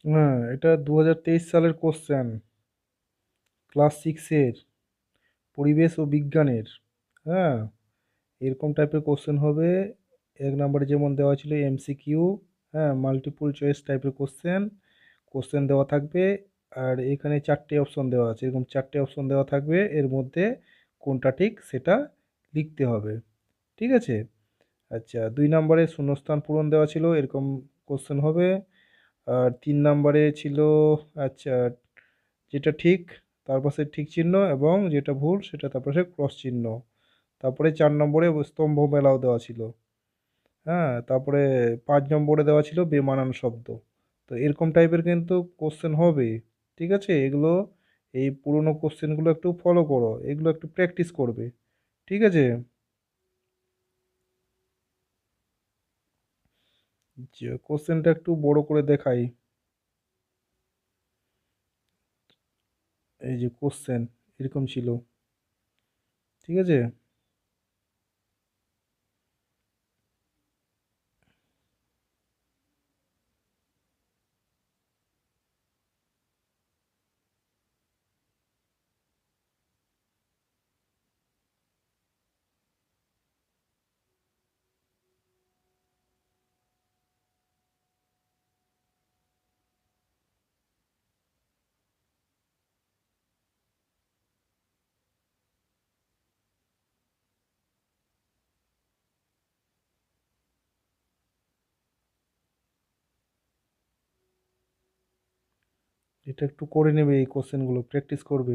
হ্যাঁ, এটা 2023 সালের কোশ্চেন, ক্লাস 6-এর, পরিবেশ ও বিজ্ঞানের। হ্যাঁ, এরকম টাইপের কোশ্চেন হবে। 1 নম্বরে যেমন দেওয়া ছিল এমসিকিউ, হ্যাঁ, মাল্টিপল চয়েস টাইপের কোশ্চেন কোশ্চেন দেওয়া থাকবে। আর এখানে 4টে অপশন দেওয়া আছে, এরকম 4টে অপশন দেওয়া থাকবে, এর মধ্যে কোনটা ঠিক সেটা লিখতে হবে। ঠিক আছে। আচ্ছা, 2 নম্বরে শূন্যস্থান পূরণ দেওয়া ছিল, এরকম কোশ্চেন হবে। আর 3 নম্বরে ছিল, আচ্ছা, যেটা ঠিক তার পাশে ঠিক চিহ্ন, এবং যেটা ভুল সেটা তার পাশে ক্রস চিহ্ন। তারপরে 4 নম্বরে স্তম্ভ মেলাও দেওয়া ছিল। হ্যাঁ, তারপরে 5 নম্বরে দেওয়া ছিল বেমানান শব্দ। তো এরকম টাইপের কিন্তু কোশ্চেন হবে। ঠিক আছে, এগুলো, এই পুরনো কোশ্চেনগুলো একটু ফলো করো, এগুলো একটু প্র্যাকটিস করবে। ঠিক আছে। যে কোশ্চেনটা একটু বড় করে দেখাই, এই যে কোশ্চেন এরকম ছিল। ঠিক আছে। এটা একটু করে নেবে, এই কোশ্চেনগুলো প্র্যাকটিস করবে।